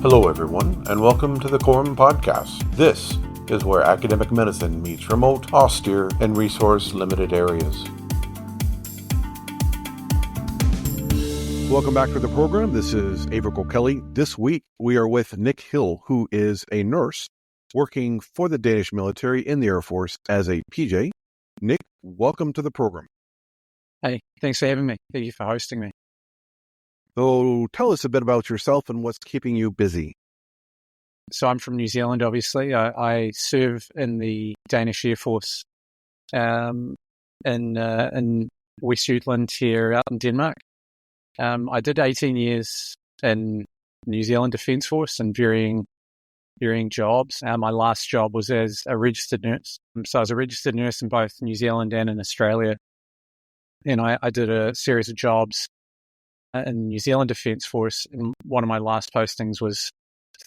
Hello, everyone, and welcome to the Quorum Podcast. This is where academic medicine meets remote, austere, and resource-limited areas. Welcome back to the program. This is Aebhric O'Kelly. This week, we are with Nick Hill, who is a nurse working for the Danish military in the Air Force as a PJ. Nick, welcome to the program. Hey, thanks for having me. Thank you for hosting me. So tell us a bit about yourself and what's keeping you busy. So I'm from New Zealand, obviously. I serve in the Danish Air Force in West Jutland here out in Denmark. I did 18 years in New Zealand Defence Force and varying jobs. My last job was as a registered nurse. So I was a registered nurse in both New Zealand and in Australia. And I did a series of jobs in New Zealand Defence Force. And one of my last postings was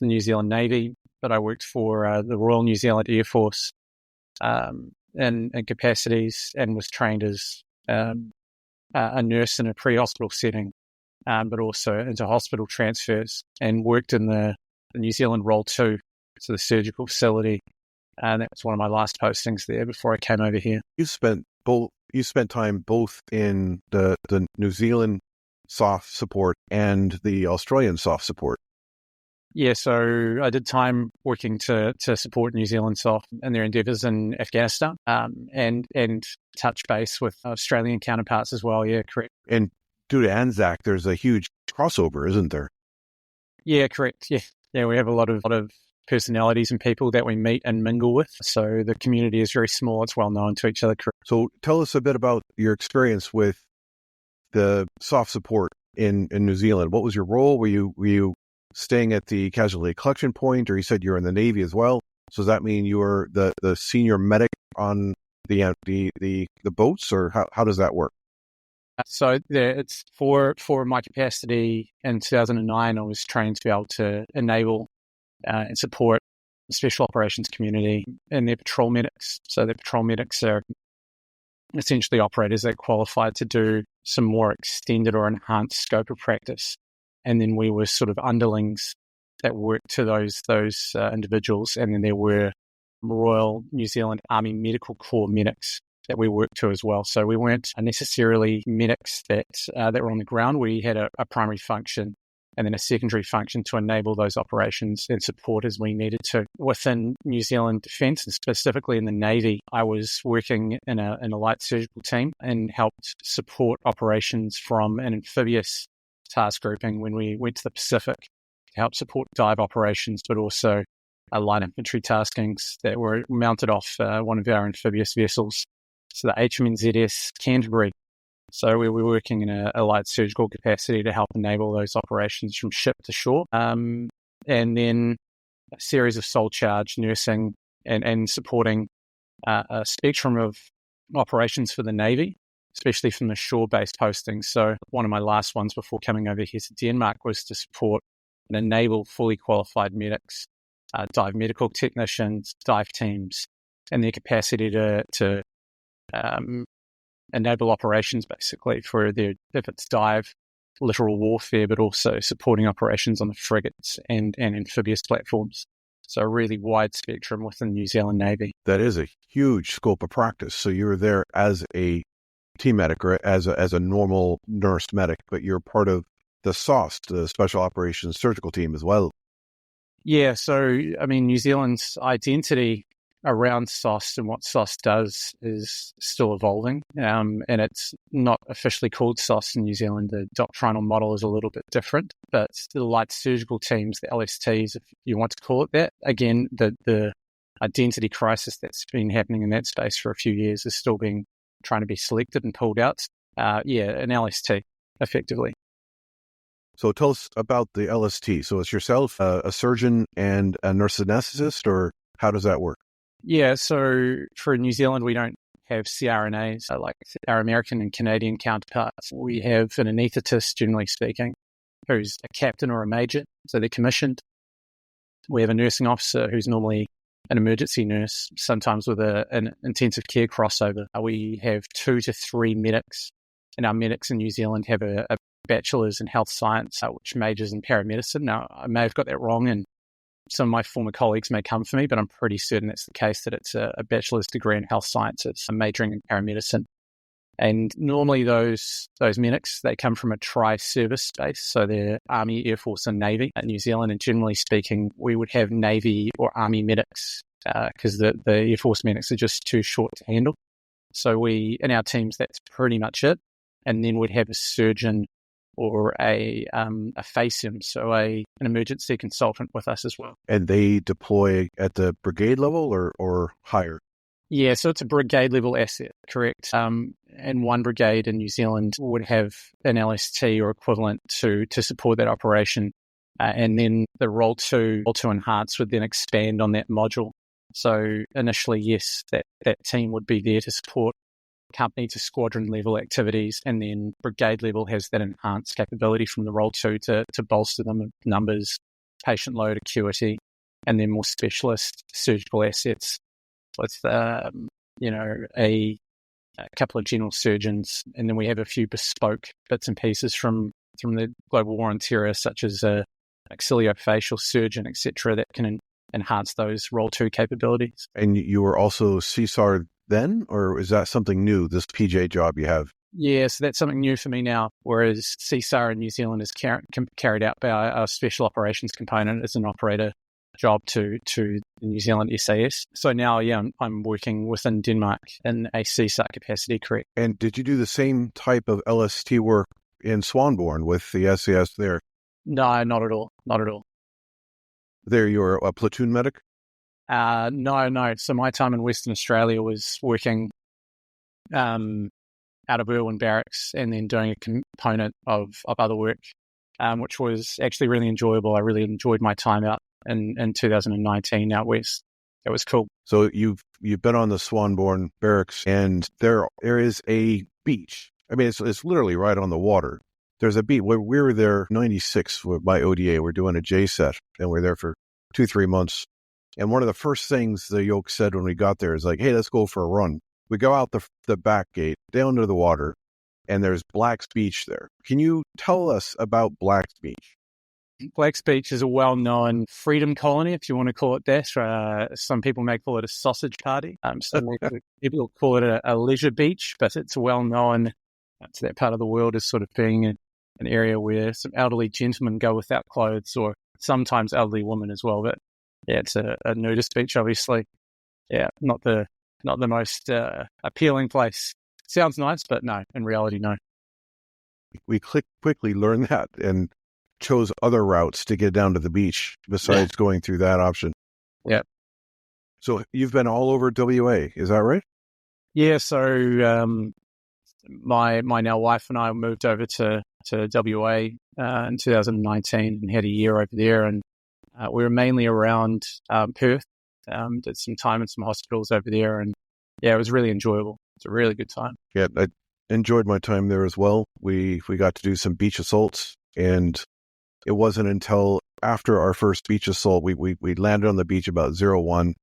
the New Zealand Navy, but I worked for the Royal New Zealand Air Force in capacities and was trained as a nurse in a pre-hospital setting, but also into hospital transfers, and worked in the New Zealand Role 2, so the surgical facility. And that was one of my last postings there before I came over here. You spent time both in the New Zealand soft support and the Australian soft support. Yeah, so I did time working to support New Zealand soft in their endeavours in Afghanistan, and touch base with Australian counterparts as well. Yeah, correct. And due to ANZAC, there's a huge crossover, isn't there? Yeah, correct. Yeah, we have a lot of personalities and people that we meet and mingle with. So the community is very small. It's well known to each other. Correct. So tell us a bit about your experience with the soft support in New Zealand. What was your role? Were you staying at the casualty collection point, or you said you're in the Navy as well? So does that mean you were the senior medic on the boats, or how does that work? So it's for my capacity in 2009, I was trained to be able to enable and support the special operations community and their patrol medics. So the patrol medics are essentially operators that qualified to do some more extended or enhanced scope of practice. And then we were sort of underlings that worked to those individuals. And then there were Royal New Zealand Army Medical Corps medics that we worked to as well. So we weren't necessarily medics that were on the ground. We had a primary function and then a secondary function to enable those operations and support as we needed to. Within New Zealand Defence, and specifically in the Navy, I was working in a light surgical team and helped support operations from an amphibious task grouping when we went to the Pacific to help support dive operations, but also light infantry taskings that were mounted off one of our amphibious vessels, so the HMNZS Canterbury. So we were working in a light surgical capacity to help enable those operations from ship to shore. And then a series of sole charge nursing and supporting a spectrum of operations for the Navy, especially from the shore-based postings. So one of my last ones before coming over here to Denmark was to support and enable fully qualified medics, dive medical technicians, dive teams, and their capacity to enable operations basically for if it's dive, littoral warfare, but also supporting operations on the frigates and amphibious platforms. So a really wide spectrum within the New Zealand Navy. That is a huge scope of practice. So you were there as a team medic or as a normal nurse medic, but you're part of the SOST, the Special Operations Surgical Team as well. Yeah, so I mean, New Zealand's identity around SOST and what SOST does is still evolving, and it's not officially called SOST in New Zealand. The doctrinal model is a little bit different, but the light surgical teams, the LSTs, if you want to call it that, again, the identity crisis that's been happening in that space for a few years is still trying to be selected and pulled out. An LST, effectively. So tell us about the LST. So it's yourself, a surgeon and a nurse anesthetist, or how does that work? Yeah, so for New Zealand, we don't have CRNAs like our American and Canadian counterparts. We have an anaesthetist, generally speaking, who's a captain or a major, so they're commissioned. We have a nursing officer who's normally an emergency nurse, sometimes with an intensive care crossover. We have 2 to 3 medics, and our medics in New Zealand have a bachelor's in health science, which majors in paramedicine. Now, I may have got that wrong, and some of my former colleagues may come for me, but I'm pretty certain that's the case, that it's a bachelor's degree in health sciences, majoring in paramedicine. And normally those medics, they come from a tri-service space, so they're Army, Air Force and Navy in New Zealand. And generally speaking, we would have Navy or Army medics because the Air Force medics are just too short to handle. So in our teams, that's pretty much it. And then we'd have a surgeon or a FACEM, so an emergency consultant with us as well. And they deploy at the brigade level or higher? Yeah, so it's a brigade level asset, correct. And one brigade in New Zealand would have an LST or equivalent to support that operation. And then the Role 2 Enhanced would then expand on that module. So initially, yes, that team would be there to support company to squadron level activities, and then brigade level has that enhanced capability from the Role 2 to bolster them with numbers, patient load, acuity, and then more specialist surgical assets with a couple of general surgeons, and then we have a few bespoke bits and pieces from the global war on terror, such as a maxillofacial surgeon, etc., that can enhance those Role 2 capabilities. And you were also CSAR then, or is that something new, this PJ job you have? Yeah, so that's something new for me now, whereas CSAR in New Zealand is carried out by our special operations component as an operator job to the New Zealand SAS. So now, yeah, I'm working within Denmark in a CSAR capacity, correct. And did you do the same type of LST work in Swanborn with the SAS there? No, not at all. Not at all. There you were a platoon medic? No. So my time in Western Australia was working out of Irwin Barracks and then doing a component of other work, which was actually really enjoyable. I really enjoyed my time out in 2019 out west. It was cool. So you've been on the Swanborn Barracks, and there is a beach. I mean, it's literally right on the water. There's a beach. We were there 96 by ODA. We're doing a J set, and we're there for 2-3 months. And one of the first things the yoke said when we got there is like, hey, let's go for a run. We go out the back gate, down to the water, and there's Black's Beach there. Can you tell us about Black's Beach? Black's Beach is a well-known freedom colony, if you want to call it that. Some people may call it a sausage party. Some people call it a leisure beach, but it's well-known to that part of the world as sort of being an area where some elderly gentlemen go without clothes, or sometimes elderly women as well. But yeah, it's a nudist beach, obviously. Yeah, not the most appealing place. Sounds nice, but no, in reality, no. We quickly learned that and chose other routes to get down to the beach besides going through that option. Yeah. So you've been all over WA, is that right? Yeah, so my now wife and I moved over to WA in 2019 and had a year over there, and we were mainly around Perth. Did some time in some hospitals over there, and yeah, it was really enjoyable. It's a really good time. Yeah, I enjoyed my time there as well. We got to do some beach assaults, and it wasn't until after our first beach assault, we landed on the beach about 01,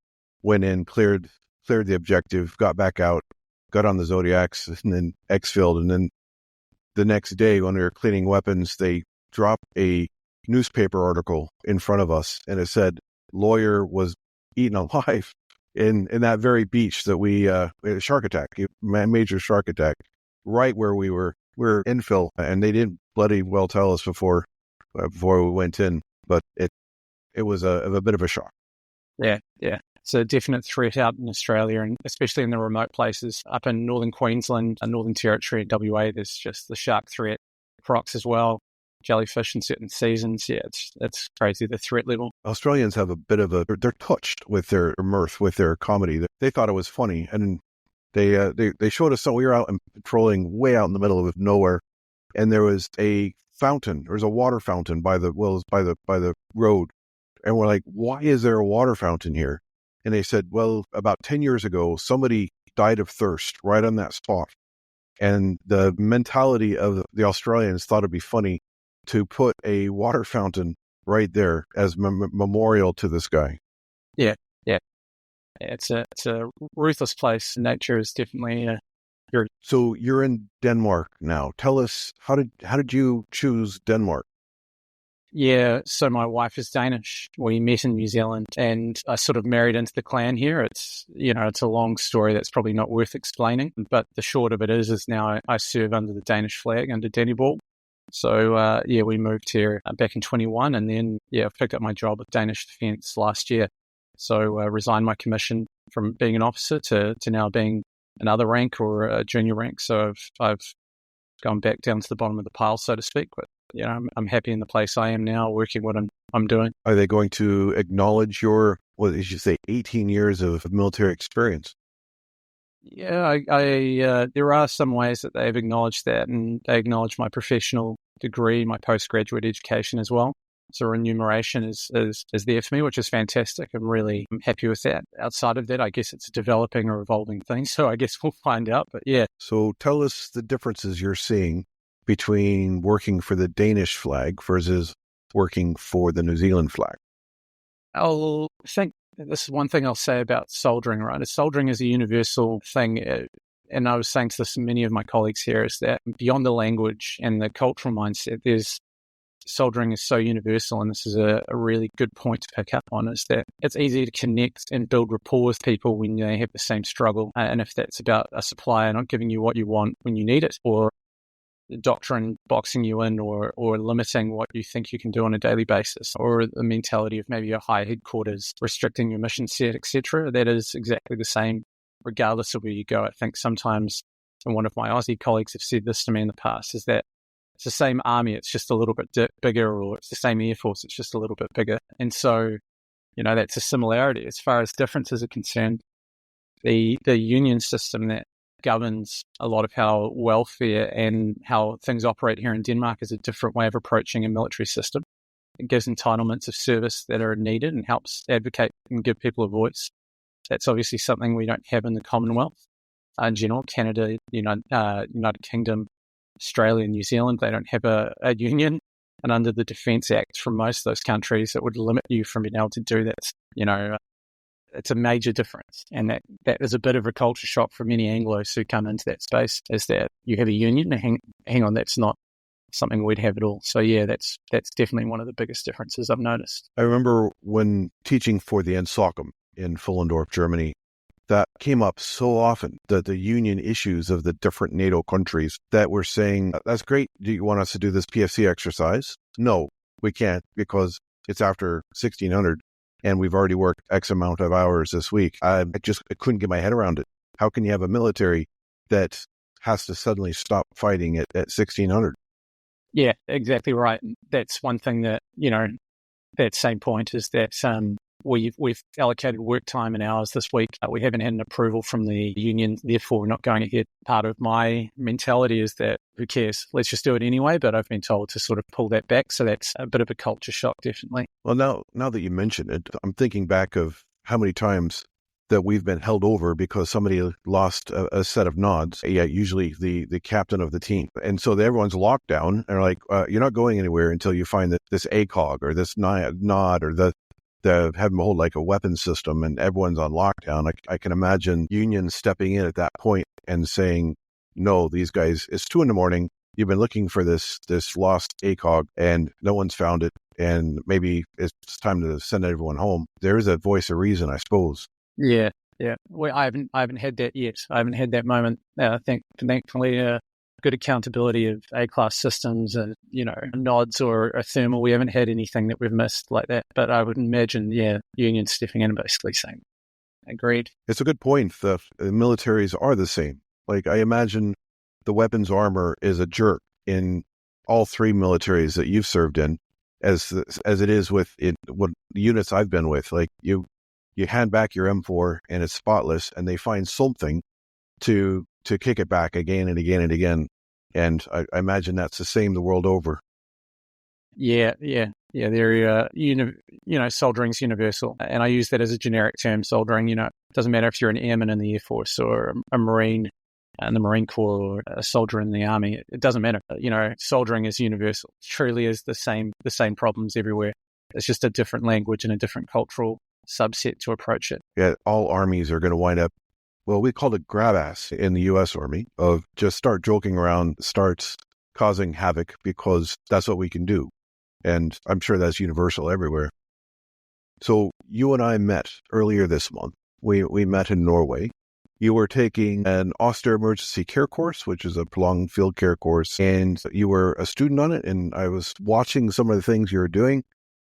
went in, cleared the objective, got back out, got on the Zodiacs, and then exfilled. And then the next day when we were cleaning weapons, they dropped a newspaper article in front of us, and it said lawyer was eaten alive in that very beach that we a shark attack, a major shark attack, right where we were infill, and they didn't bloody well tell us before we went in, but it was a bit of a shock. Yeah. It's a definite threat out in Australia, and especially in the remote places up in northern Queensland and Northern Territory and WA. There's just the shark threat, crocs as well, jellyfish in certain seasons. Yeah, it's crazy, the threat level. Australians have a bit of they're touched with their mirth, with their comedy. They thought it was funny, and they showed us. So we were out and patrolling way out in the middle of nowhere, and there was a fountain. There was a water fountain by the road, and we're like, why is there a water fountain here? And they said, well, about 10 years ago, somebody died of thirst right on that spot. And the mentality of the Australians thought it'd be funny to put a water fountain right there as memorial to this guy. Yeah. It's a ruthless place. Nature is definitely So you're in Denmark now. Tell us, how did you choose Denmark? Yeah, so my wife is Danish. We met in New Zealand and I sort of married into the clan here. It's a long story that's probably not worth explaining, but the short of it is now I serve under the Danish flag, under Dannebroge. So, we moved here back in 21 and then, I picked up my job with Danish Defence last year. So resigned my commission from being an officer to now being another rank or a junior rank. So I've gone back down to the bottom of the pile, so to speak. But I'm happy in the place I am now, working what I'm doing. Are they going to acknowledge your, what did you say, 18 years of military experience? Yeah, there are some ways that they've acknowledged that, and they acknowledge my professional degree, my postgraduate education as well. So remuneration is there for me, which is fantastic. I'm happy with that. Outside of that, I guess it's a developing or evolving thing. So I guess we'll find out. But yeah. So tell us the differences you're seeing between working for the Danish flag versus working for the New Zealand flag. I think this is one thing I'll say about soldering, right? Soldering is a universal thing. And I was saying to this to many of my colleagues here, is that beyond the language and the cultural mindset, soldering is so universal, and this is a really good point to pick up on, is that it's easy to connect and build rapport with people when they have the same struggle. And if that's about a supplier not giving you what you want when you need it, or the doctrine boxing you in, or limiting what you think you can do on a daily basis, or the mentality of maybe your high headquarters restricting your mission set, etc., that is exactly the same regardless of where you go. I think sometimes, and one of my Aussie colleagues have said this to me in the past, is that it's the same army, it's just a little bit bigger, or it's the same Air Force, it's just a little bit bigger. And so, that's a similarity. As far as differences are concerned, the union system that governs a lot of how welfare and how things operate here in Denmark is a different way of approaching a military system. It gives entitlements of service that are needed and helps advocate and give people a voice. That's obviously something we don't have in the Commonwealth. In general, Canada, United Kingdom, Australia, New Zealand, they don't have a union. And under the Defence Act from most of those countries, it would limit you from being able to do that. It's a major difference. And that is a bit of a culture shock for many Anglos who come into that space, is that you have a union. Hang on, that's not something we'd have at all. So yeah, that's definitely one of the biggest differences I've noticed. I remember when teaching for the NSOCM in Fullendorf, Germany, that came up so often, the union issues of the different NATO countries, that were saying, that's great, do you want us to do this PFC exercise? No, we can't, because it's after 1600 and we've already worked X amount of hours this week. I couldn't get my head around it. How can you have a military that has to suddenly stop fighting at 1600? Yeah, exactly right. That's one thing that, that same point is that we've allocated work time and hours this week. We haven't had an approval from the union, therefore we're not going ahead. Part of my mentality is that, who cares? Let's just do it anyway. But I've been told to sort of pull that back. So that's a bit of a culture shock, definitely. Well, now that you mention it, I'm thinking back of how many times that we've been held over because somebody lost a set of nods. Yeah, usually the captain of the team. And so everyone's locked down and like, you're not going anywhere until you find this ACOG or this nod or the have them hold like a weapon system, and everyone's on lockdown. I can imagine unions stepping in at that point and saying, no, these guys, it's 2 a.m. You've been looking for this lost ACOG and no one's found it. And maybe it's time to send everyone home. There is a voice of reason, I suppose. Yeah. Well, I haven't had that yet. I haven't had that moment. I think thankfully, good accountability of A-class systems and, nods or a thermal. We haven't had anything that we've missed like that. But I would imagine, unions stepping in and basically saying, agreed. It's a good point. The militaries are the same. Like, I imagine the weapons armor is a jerk in all 3 militaries that you've served in, as it is with what units I've been with. Like, you hand back your M4 and it's spotless, and they find something to kick it back again and again and again. And I imagine that's the same the world over. Yeah. They're, soldering's universal. And I use that as a generic term, soldering. It doesn't matter if you're an airman in the Air Force or a Marine in the Marine Corps or a soldier in the Army. It doesn't matter. Soldering is universal. It truly is the same problems everywhere. It's just a different language and a different cultural subset to approach it. Yeah, all armies are going to wind up well, we called it grab ass in the U.S. Army, of just start joking around, start causing havoc, because that's what we can do. And I'm sure that's universal everywhere. So you and I met earlier this month. We met in Norway. You were taking an Austere Emergency Care course, which is a prolonged field care course, and you were a student on it, and I was watching some of the things you were doing.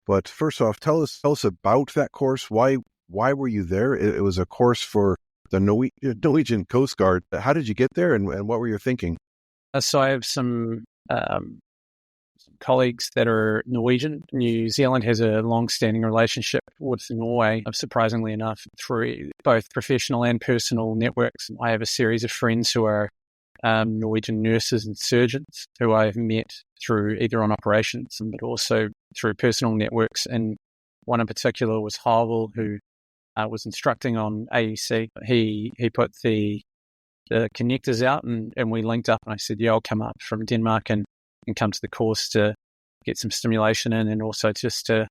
But first off, tell us about that course. Why were you there? It was a course for the Norwegian Coast Guard. How did you get there, and what were you thinking? So I have some colleagues that are Norwegian. New Zealand has a long-standing relationship with Norway, surprisingly enough, through both professional and personal networks. I have a series of friends who are Norwegian nurses and surgeons who I've met through either on operations, but also through personal networks. And one in particular was Harville, who was instructing on AEC. He put the connectors out, and we linked up, and I said, yeah, I'll come up from Denmark and come to the course to get some stimulation in, and also just to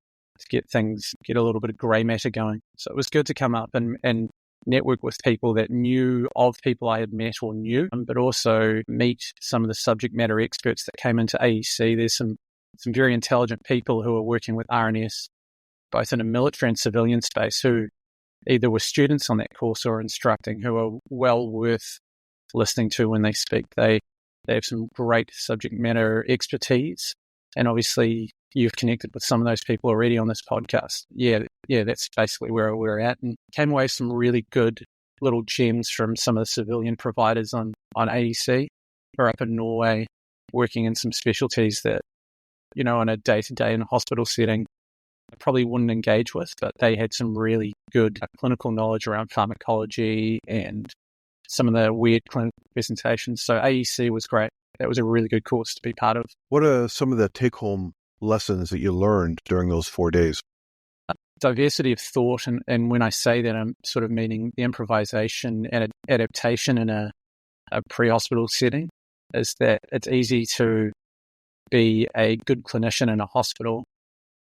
get a little bit of grey matter going. So it was good to come up and network with people that knew of people I had met or knew, but also meet some of the subject matter experts that came into AEC. There's some very intelligent people who are working with RNS, both in a military and civilian space, who either were students on that course or instructing, who are well worth listening to when they speak. They have some great subject matter expertise, and obviously you've connected with some of those people already on this podcast. Yeah, that's basically where we're at, and came away with some really good little gems from some of the civilian providers on AEC who are up in Norway, working in some specialties that, on a day-to-day in a hospital setting, I probably wouldn't engage with, but they had some really good clinical knowledge around pharmacology and some of the weird clinical presentations. So AEC was great. That was a really good course to be part of. What are some of the take-home lessons that you learned during those 4 days? Diversity of thought, and when I say that, I'm sort of meaning the improvisation and adaptation in a pre-hospital setting, is that it's easy to be a good clinician in a hospital,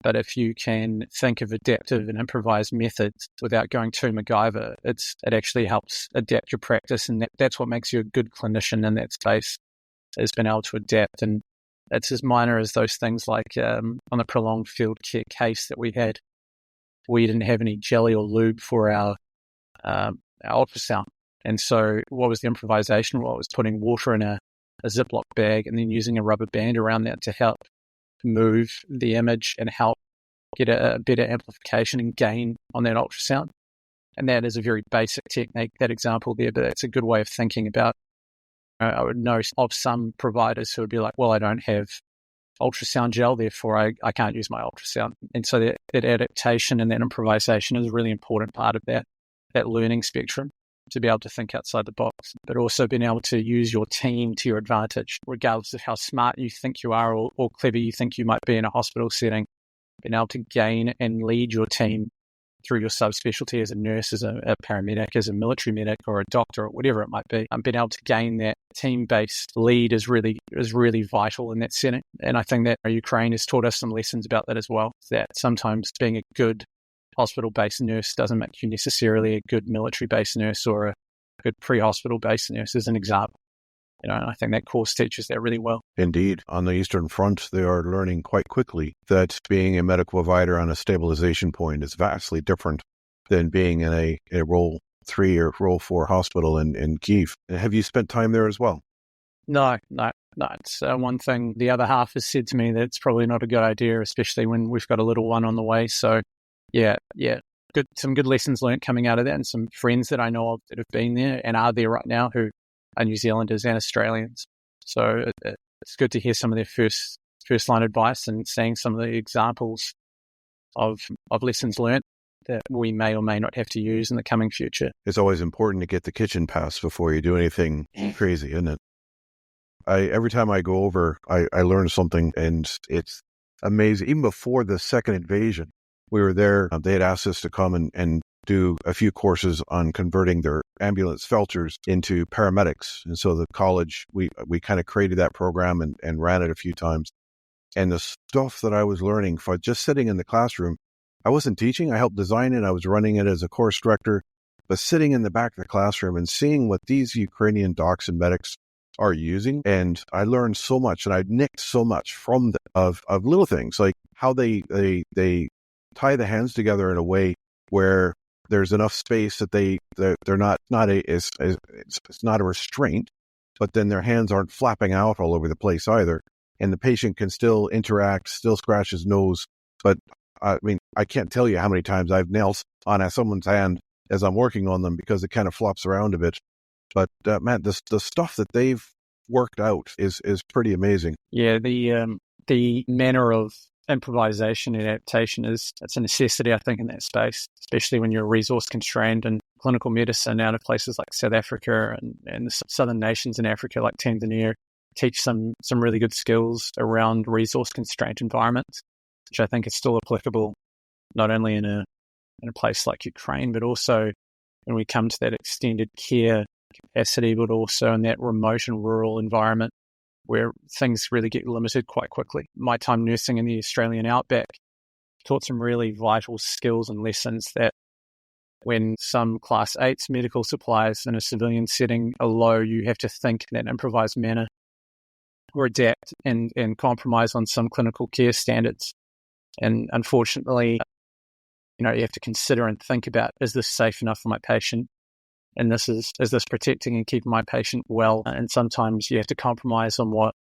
but if you can think of adaptive and improvised methods without going too MacGyver, it actually helps adapt your practice, and that's what makes you a good clinician in that space, is being able to adapt. And it's as minor as those things like on the prolonged field care case that we had, we didn't have any jelly or lube for our ultrasound. And so what was the improvisation? Well, it was putting water in a Ziploc bag and then using a rubber band around that to help move the image and help get a better amplification and gain on that ultrasound. And that is a very basic technique, that example there, but it's a good way of thinking about. I would know of some providers who would be like, well, I don't have ultrasound gel, therefore I can't use my ultrasound. And so that adaptation and that improvisation is a really important part of that learning spectrum, to be able to think outside the box, but also being able to use your team to your advantage, regardless of how smart you think you are or clever you think you might be in a hospital setting. Being able to gain and lead your team through your subspecialty as a nurse, as a paramedic, as a military medic, or a doctor, or whatever it might be. Being able to gain that team-based lead is really vital in that setting. And I think that Ukraine has taught us some lessons about that as well, that sometimes being a good hospital-based nurse doesn't make you necessarily a good military-based nurse or a good pre-hospital-based nurse, as an example. And I think that course teaches that really well. Indeed. On the Eastern Front, they are learning quite quickly that being a medical provider on a stabilization point is vastly different than being in a Role 3 or Role 4 hospital in Kyiv. Have you spent time there as well? No. It's one thing the other half has said to me that it's probably not a good idea, especially when we've got a little one on the way. So, yeah. Some good lessons learned coming out of that, and some friends that I know of that have been there and are there right now who are New Zealanders and Australians. So it's good to hear some of their first line advice and seeing some of the examples of lessons learned that we may or may not have to use in the coming future. It's always important to get the kitchen pass before you do anything crazy, isn't it? Every time I go over, I learn something, and it's amazing. Even before the second invasion, we were there. They had asked us to come and do a few courses on converting their ambulance felchers into paramedics. And so the college, we kind of created that program and ran it a few times. And the stuff that I was learning for just sitting in the classroom, I wasn't teaching. I helped design it. I was running it as a course director. but sitting in the back of the classroom and seeing what these Ukrainian docs and medics are using. And I learned so much, and I nicked so much from of little things like how they tie the hands together in a way where there's enough space that they're not it's not a restraint, but then their hands aren't flapping out all over the place either. And the patient can still interact, still scratch his nose. But I mean, I can't tell you how many times I've knelt on someone's hand as I'm working on them because it kind of flops around a bit. But man, the stuff that they've worked out is pretty amazing. Yeah, the manner of improvisation and adaptation it's a necessity, I think, in that space, especially when you're resource constrained in clinical medicine out of places like South Africa and the southern nations in Africa like Tanzania teach some really good skills around resource constrained environments, which I think is still applicable not only in a place like Ukraine, but also when we come to that extended care capacity, but also in that remote and rural environment where things really get limited quite quickly. My time nursing in the Australian outback taught some really vital skills and lessons that when some class 8's medical supplies in a civilian setting are low, you have to think in that improvised manner or adapt and compromise on some clinical care standards. And unfortunately, you have to consider and think about, is this safe enough for my patient? And is this protecting and keeping my patient well? And sometimes you have to compromise on what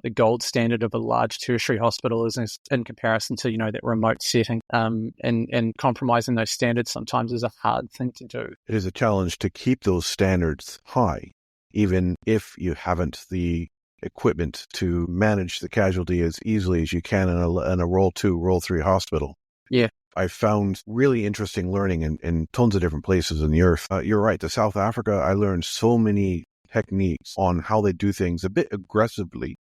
the gold standard of a large tertiary hospital is in comparison to, that remote setting. And compromising those standards sometimes is a hard thing to do. It is a challenge to keep those standards high, even if you haven't the equipment to manage the casualty as easily as you can in a Role 2, Role 3 hospital. Yeah. I found really interesting learning in tons of different places in the earth. You're right. To South Africa, I learned so many techniques on how they do things a bit aggressively,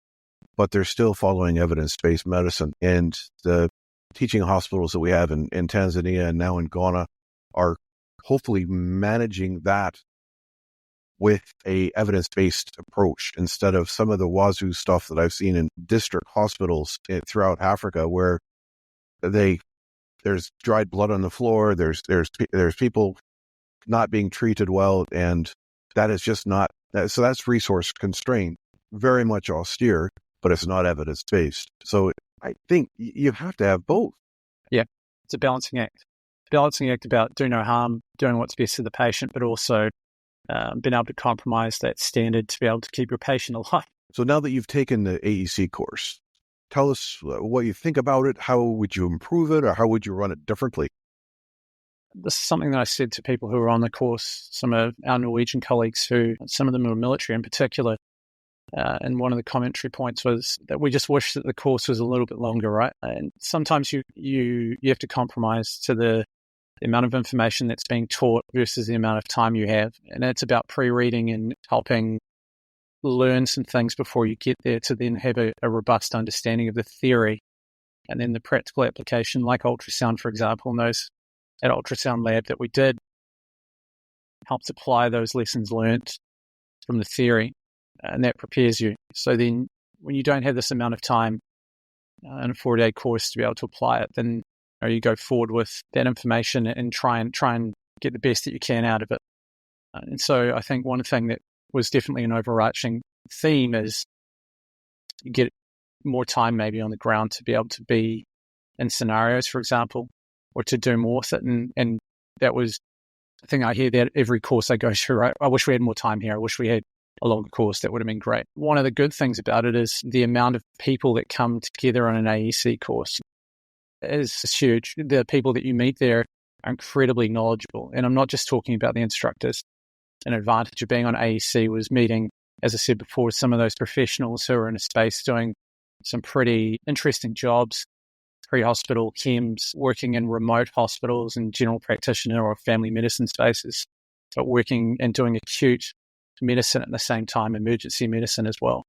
but they're still following evidence-based medicine. And the teaching hospitals that we have in Tanzania and now in Ghana are hopefully managing that with a evidence-based approach instead of some of the wazoo stuff that I've seen in district hospitals throughout Africa, where there's dried blood on the floor, there's people not being treated well, and that is just not that. So that's resource constrained, very much austere, but it's not evidence-based. So I think you have to have both. Yeah, it's a balancing act. Balancing act about do no harm, doing what's best for the patient, but also being able to compromise that standard to be able to keep your patient alive. So now that you've taken the AEC course, tell us what you think about it. How would you improve it, or how would you run it differently? This is something that I said to people who were on the course, some of our Norwegian colleagues some of them were military in particular. And one of the commentary points was that we just wish that the course was a little bit longer, right? And sometimes you have to compromise to the amount of information that's being taught versus the amount of time you have. And it's about pre-reading and helping learn some things before you get there to then have a robust understanding of the theory and then the practical application, like ultrasound, for example. And that ultrasound lab that we did helps apply those lessons learned from the theory, and that prepares you. So then when you don't have this amount of time in a 4-day course to be able to apply it, then you go forward with that information and try and get the best that you can out of it. And so I think one thing that was definitely an overarching theme is you get more time maybe on the ground to be able to be in scenarios, for example, or to do more with it. And that was, I think I hear that every course I go through, right? I wish we had more time here. I wish we had a longer course. That would have been great. One of the good things about it is the amount of people that come together on an AEC course is huge. The people that you meet there are incredibly knowledgeable. And I'm not just talking about the instructors. An advantage of being on AEC was meeting, as I said before, some of those professionals who are in a space doing some pretty interesting jobs, pre-hospital chems, working in remote hospitals and general practitioner or family medicine spaces, but working and doing acute medicine at the same time, emergency medicine as well.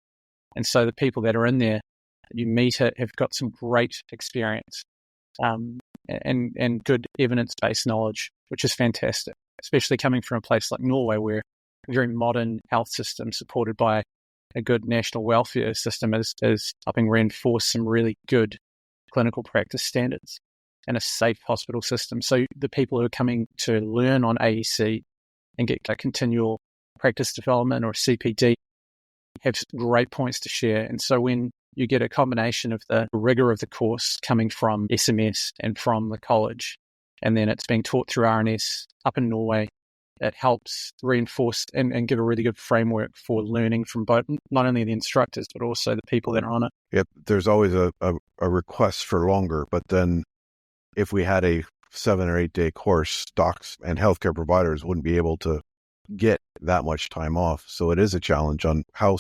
And so the people that are in there that you meet have got some great experience and good evidence-based knowledge, which is fantastic, especially coming from a place like Norway, where a very modern health system supported by a good national welfare system is helping reinforce some really good clinical practice standards. and a safe hospital system. So the people who are coming to learn on AEC and get a continual practice development or CPD have great points to share. And so when you get a combination of the rigor of the course coming from SMS and from the college, and then it's being taught through RNS up in Norway, it helps reinforce and give a really good framework for learning from both, not only the instructors, but also the people that are on it. Yep, there's always a request for longer, but then if we had a 7 or 8 day course, docs and healthcare providers wouldn't be able to get that much time off. So it is a challenge on how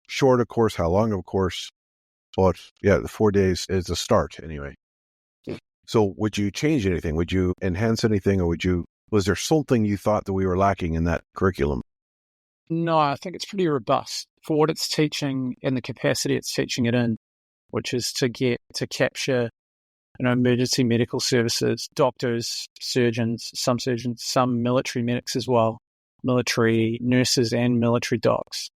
short a course, how long of a course. But yeah, the 4 days is a start anyway. So would you change anything? Would you enhance anything, or was there something you thought that we were lacking in that curriculum? No, I think it's pretty robust for what it's teaching and the capacity it's teaching it in, which is to capture, emergency medical services, doctors, surgeons, some military medics as well, military nurses and military docs,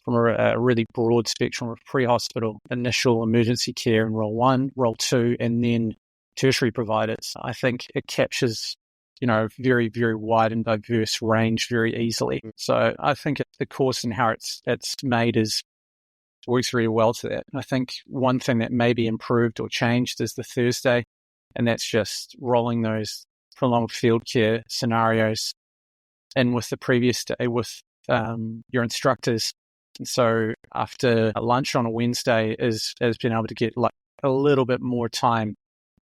from a really broad spectrum of pre-hospital, initial emergency care in role 1, role 2, and then tertiary providers. I think it captures, very, very wide and diverse range very easily. So I think the course and how it's made works very well to that. I think one thing that may be improved or changed is the Thursday, and that's just rolling those prolonged field care scenarios in with the previous day with your instructors. And so after lunch on a Wednesday is being able to get like a little bit more time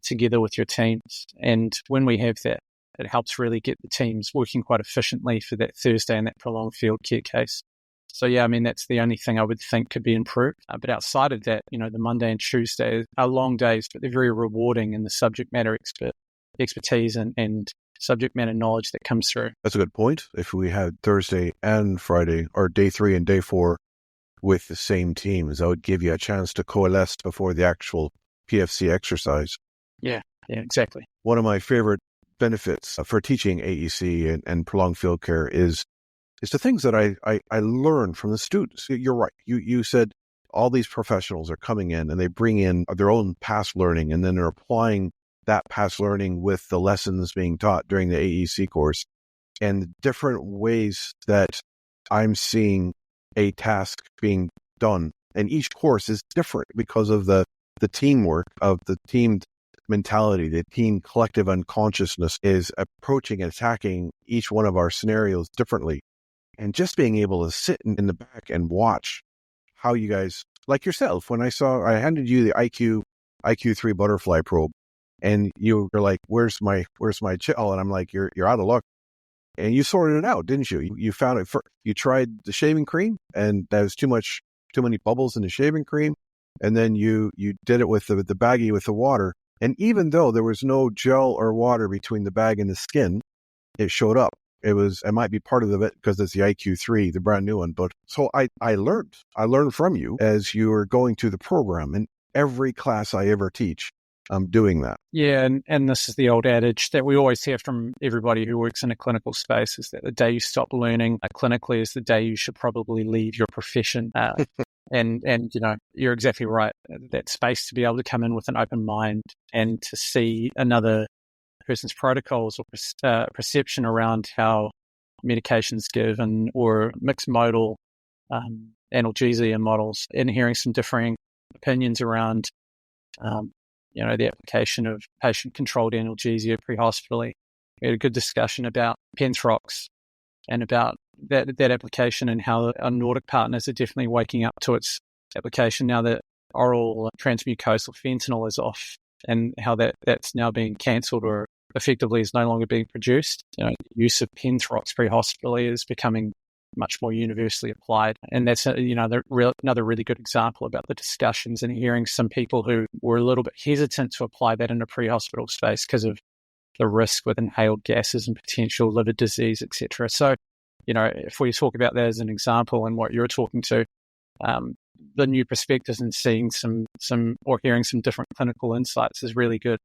together with your teams. And when we have that, it helps really get the teams working quite efficiently for that Thursday and that prolonged field care case. So yeah, that's the only thing I would think could be improved. But outside of that, the Monday and Tuesday are long days, but they're very rewarding in the subject matter expertise and subject matter knowledge that comes through. That's a good point. If we had Thursday and Friday, or day 3 and day 4 with the same teams, that would give you a chance to coalesce before the actual PFC exercise. Yeah, exactly. One of my favorite benefits for teaching AEC and prolonged field care is the things that I learn from the students. You're right. You said all these professionals are coming in and they bring in their own past learning, and then they're applying that past learning with the lessons being taught during the AEC course, and different ways that I'm seeing a task being done. And each course is different because of the teamwork, of the team mentality. The team collective unconsciousness is approaching and attacking each one of our scenarios differently. And just being able to sit in the back and watch how you guys, like yourself, when I handed you the IQ3 butterfly probe, and you were like, where's my chill? And I'm like, you're out of luck. And you sorted it out, didn't you? You found it. You tried the shaving cream, and there was too many bubbles in the shaving cream. And then you did it with the baggie with the water. And even though there was no gel or water between the bag and the skin, it showed up. It might be part of it because it's the IQ3, the brand new one. But so I learned from you as you were going through the program. In every class I ever teach, I'm doing that. Yeah, and this is the old adage that we always hear from everybody who works in a clinical space, is that the day you stop learning clinically is the day you should probably leave your profession. And you're exactly right. That space to be able to come in with an open mind and to see another person's protocols or perception around how medications given, or mixed modal analgesia models, and hearing some differing opinions around the application of patient-controlled analgesia pre-hospitally. We had a good discussion about Penthrox and about that application, and how our Nordic partners are definitely waking up to its application now that oral transmucosal fentanyl is off, and how that's now being cancelled or effectively is no longer being produced. The use of Penthrox pre-hospitally is becoming much more universally applied. And that's another really good example about the discussions, and hearing some people who were a little bit hesitant to apply that in a pre-hospital space because of the risk with inhaled gases and potential liver disease, etc. So, if we talk about that as an example and what you're talking to, the new perspectives and seeing some or hearing some different clinical insights is really good.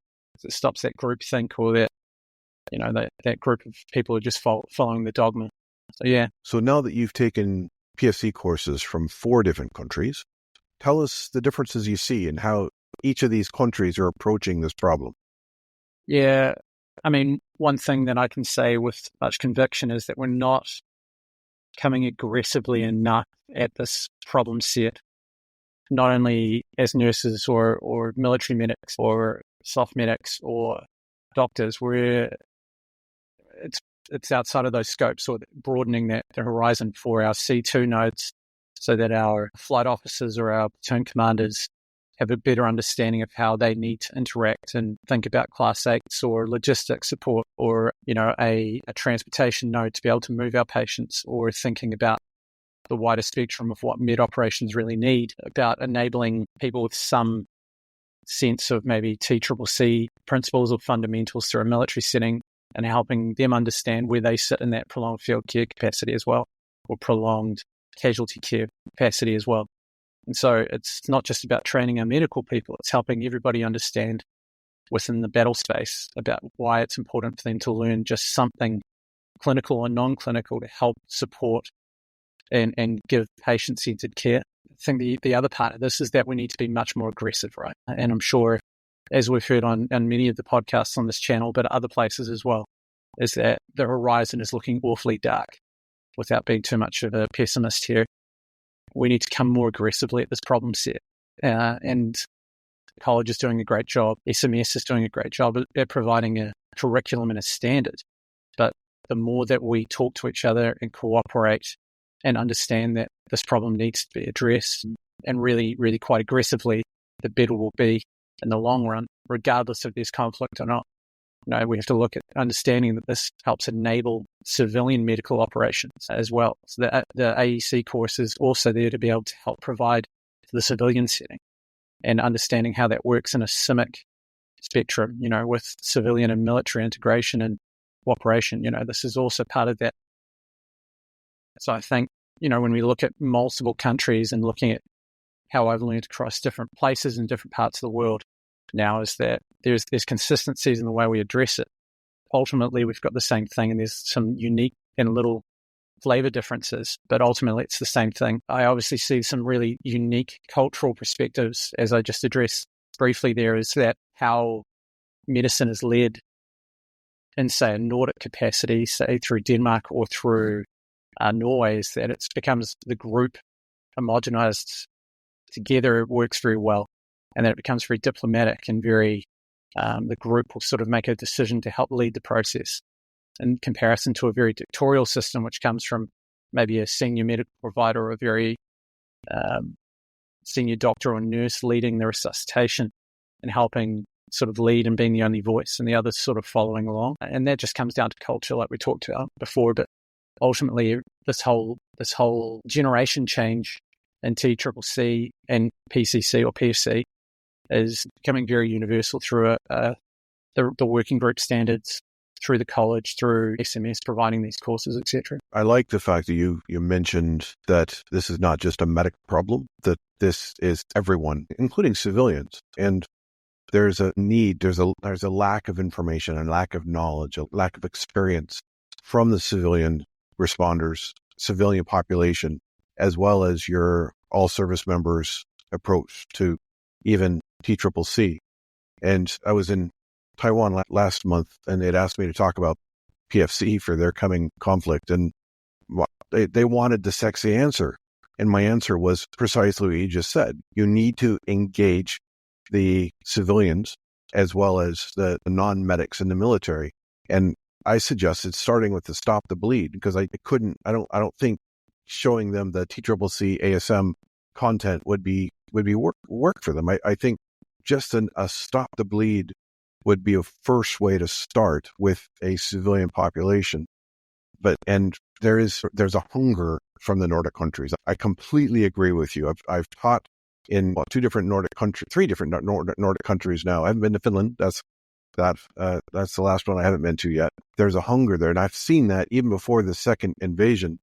It stops that group think, or that group of people who are just following the dogma. So, yeah. So now that you've taken PFC courses from 4 different countries, tell us the differences you see and how each of these countries are approaching this problem. Yeah. I mean, one thing that I can say with much conviction is that we're not coming aggressively enough at this problem set, not only as nurses or military medics or soft medics or doctors. It's outside of those scopes, or broadening the horizon for our C2 nodes so that our flight officers or our platoon commanders have a better understanding of how they need to interact and think about Class 8s or logistics support, or, a transportation node to be able to move our patients, or thinking about the wider spectrum of what med operations really need, about enabling people with some sense of maybe TCCC principles or fundamentals through a military setting, and helping them understand where they sit in that prolonged field care capacity as well, or prolonged casualty care capacity as well. And so it's not just about training our medical people, it's helping everybody understand within the battle space about why it's important for them to learn just something clinical or non-clinical to help support and give patient-centered care. I think the other part of this is that we need to be much more aggressive, right? And I'm sure, as we've heard on many of the podcasts on this channel, but other places as well, is that the horizon is looking awfully dark. Without being too much of a pessimist here, we need to come more aggressively at this problem set. And college is doing a great job. SMS is doing a great job at providing a curriculum and a standard. But the more that we talk to each other and cooperate and understand that this problem needs to be addressed, and really, really quite aggressively, the better we'll be in the long run, regardless if there's conflict or not. We have to look at understanding that this helps enable civilian medical operations as well. So the AEC course is also there to be able to help provide the civilian setting, and understanding how that works in a CIMIC spectrum, with civilian and military integration and cooperation. This is also part of that. So I think, when we look at multiple countries and looking at how I've learned across different places in different parts of the world now, is that there's consistencies in the way we address it. Ultimately, we've got the same thing, and there's some unique and little flavor differences, but ultimately it's the same thing. I obviously see some really unique cultural perspectives, as I just addressed briefly there, is that how medicine is led in, say, a Nordic capacity, say through Denmark or through Norway, is that it becomes the group homogenized together, it works very well, and then it becomes very diplomatic and very, the group will sort of make a decision to help lead the process, in comparison to a very dictatorial system, which comes from maybe a senior medical provider or a very senior doctor or nurse leading the resuscitation and helping sort of lead and being the only voice, and the others sort of following along. And that just comes down to culture, like we talked about before. But ultimately, this whole generation change in TCCC and PCC or PFC is becoming very universal through the working group standards, through the college, through SMS providing these courses, etc. I like the fact that you mentioned that this is not just a medic problem, that this is everyone, including civilians. And there's a need, there's a lack of information and lack of knowledge, a lack of experience from the civilian responders, civilian population, as well as your all service members approach to even TCCC. And I was in Taiwan last month, and they'd asked me to talk about PFC for their coming conflict, and they wanted the sexy answer. And my answer was precisely what you just said. You need to engage the civilians as well as the non-medics in the military. And I suggested starting with the stop the bleed, because I don't think showing them the TCCC ASM content would be work for them. I think just a stop the bleed would be a first way to start with a civilian population. And there's a hunger from the Nordic countries. I completely agree with you. I've taught in three different Nordic countries now. I haven't been to Finland. That's the last one I haven't been to yet. There's a hunger there, and I've seen that even before the second invasion,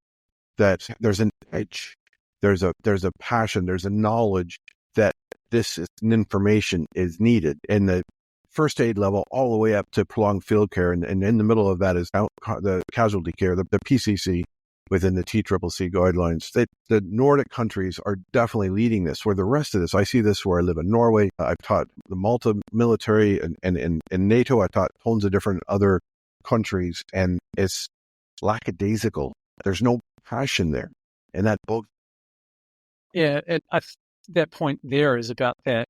that there's an edge, there's a passion, there's a knowledge that this information is needed. And the first aid level all the way up to prolonged field care, and in the middle of that is the casualty care, the PCC, within the TCCC guidelines. The Nordic countries are definitely leading this. Where the rest of this, I see this where I live in Norway. I've taught the Malta military and in NATO. I taught tons of different other countries, and it's lackadaisical. There's no passion there. And that book. Yeah, that point there is about that.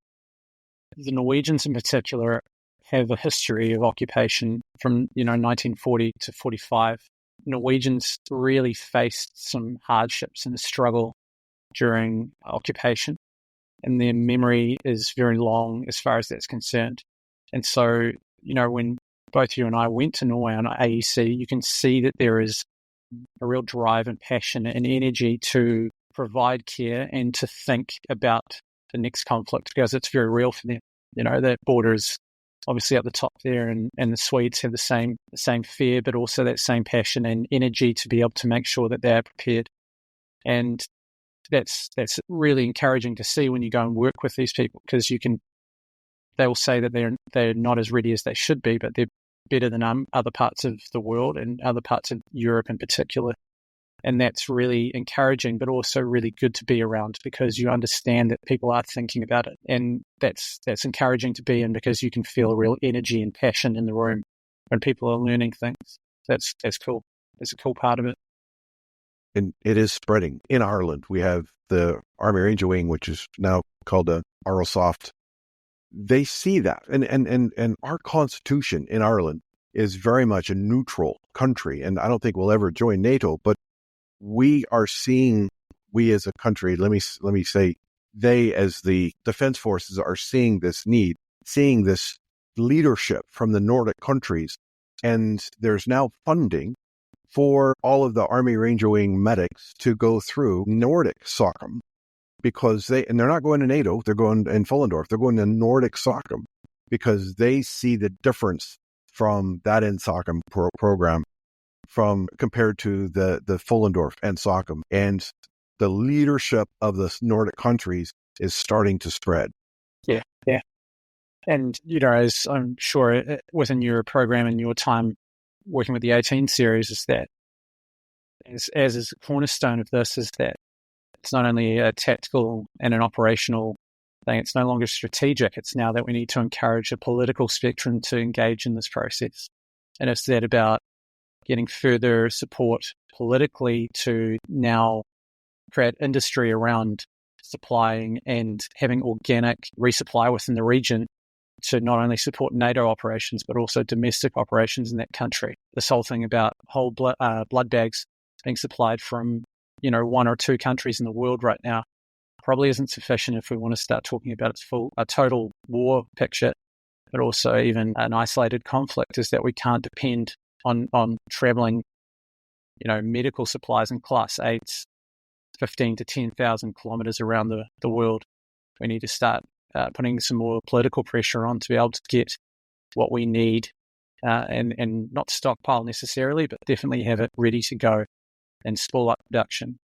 The Norwegians in particular have a history of occupation from 1940 to 45. Norwegians really faced some hardships and a struggle during occupation, and their memory is very long as far as that's concerned. And so, when both you and I went to Norway on AEC, you can see that there is a real drive and passion and energy to provide care and to think about the next conflict, because it's very real for them. That border is obviously up the top there, and the Swedes have the same fear, but also that same passion and energy to be able to make sure that they're prepared. And that's really encouraging to see when you go and work with these people, because they will say that they're not as ready as they should be, but they're better than other parts of the world and other parts of Europe in particular. And that's really encouraging, but also really good to be around, because you understand that people are thinking about it. And that's encouraging to be in, because you can feel a real energy and passion in the room when people are learning things. That's cool. That's a cool part of it. And it is spreading. In Ireland, we have the Army Ranger Wing, which is now called the Aerosoft. They see that. And our constitution in Ireland is very much a neutral country. And I don't think we'll ever join NATO, but we are seeing, we as a country, let me say, they as the defense forces are seeing this need, seeing this leadership from the Nordic countries. And there's now funding for all of the Army Ranger Wing medics to go through Nordic SOCM, because they're not going to NATO, they're going in Fullendorf, they're going to Nordic SOCM, because they see the difference from that in SOCM program compared to the Fullendorf and SOCM, and the leadership of the Nordic countries is starting to spread. Yeah. And, as I'm sure within your program and your time working with the 18 series, is that, as is the cornerstone of this, is that it's not only a tactical and an operational thing, it's no longer strategic. It's now that we need to encourage a political spectrum to engage in this process. And it's that about getting further support politically to now create industry around supplying and having organic resupply within the region to not only support NATO operations, but also domestic operations in that country. This whole thing about whole blood bags being supplied from, one or two countries in the world right now probably isn't sufficient if we want to start talking about a total war picture, but also even an isolated conflict, is that we can't depend on traveling, medical supplies in Class 8s 15 to 10,000 kilometers around the world. We need to start putting some more political pressure on to be able to get what we need, and not stockpile necessarily, but definitely have it ready to go and spool up production,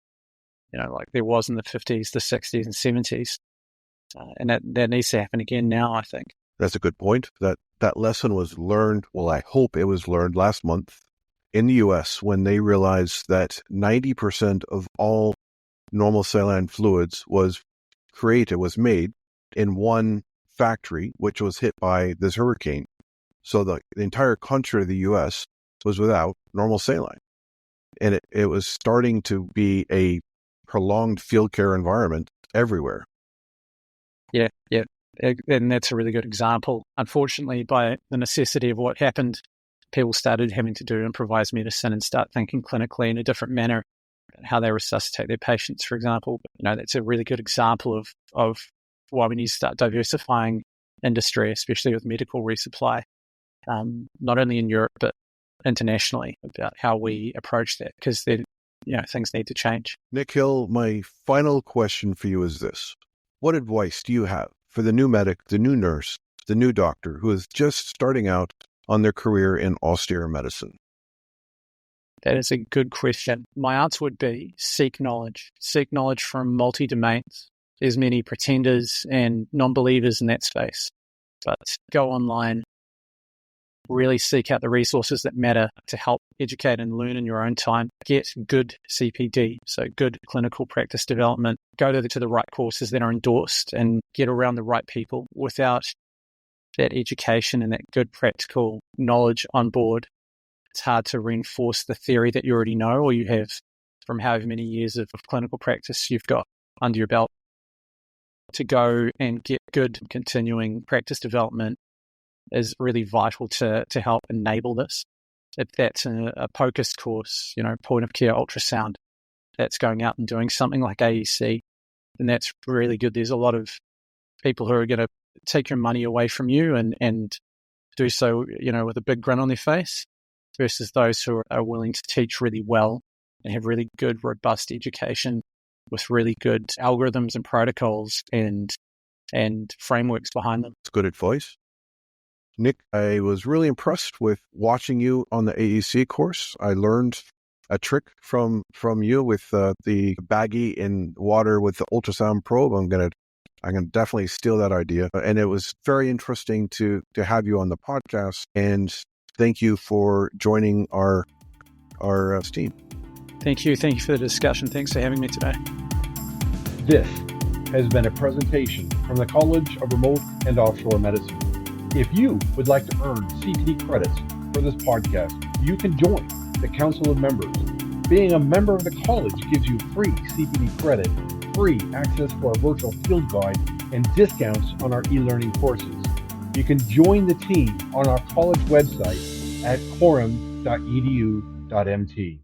like there was in the 50s, the 60s and 70s. And that needs to happen again now, I think. That's a good point. That lesson was learned, well, I hope it was learned last month in the U.S. when they realized that 90% of all normal saline fluids was made in one factory, which was hit by this hurricane. So the entire country of the U.S. was without normal saline. And it was starting to be a prolonged field care environment everywhere. Yeah. And that's a really good example. Unfortunately, by the necessity of what happened, people started having to do improvised medicine and start thinking clinically in a different manner about how they resuscitate their patients, for example. But, that's a really good example of why we need to start diversifying industry, especially with medical resupply, not only in Europe, but internationally, about how we approach that, because then, things need to change. Nick Hill, my final question for you is this. What advice do you have for the new medic, the new nurse, the new doctor who is just starting out on their career in austere medicine? That is a good question. My answer would be seek knowledge. Seek knowledge from multi-domains. There's many pretenders and non-believers in that space. But go online, really seek out the resources that matter to help educate and learn in your own time. Get good CPD, so good clinical practice development. Go to the right courses that are endorsed and get around the right people. Without that education and that good practical knowledge on board, it's hard to reinforce the theory that you already know or you have from however many years of clinical practice you've got under your belt. To go and get good continuing practice development is really vital to help enable this. If that's a POCUS course, point of care ultrasound, that's going out and doing something like AEC, then that's really good. There's a lot of people who are going to take your money away from you and do so, with a big grin on their face, versus those who are willing to teach really well and have really good, robust education with really good algorithms and protocols and frameworks behind them. It's good advice. Nick, I was really impressed with watching you on the AEC course. I learned a trick from you with the baggie in water with the ultrasound probe. I'm gonna definitely steal that idea. And it was very interesting to have you on the podcast. And thank you for joining our team. Thank you. Thank you for the discussion. Thanks for having me today. This has been a presentation from the College of Remote and Offshore Medicine. If you would like to earn CPD credits for this podcast, you can join the Council of Members. Being a member of the college gives you free CPD credit, free access to our virtual field guide, and discounts on our e-learning courses. You can join the team on our college website at quorum.edu.mt.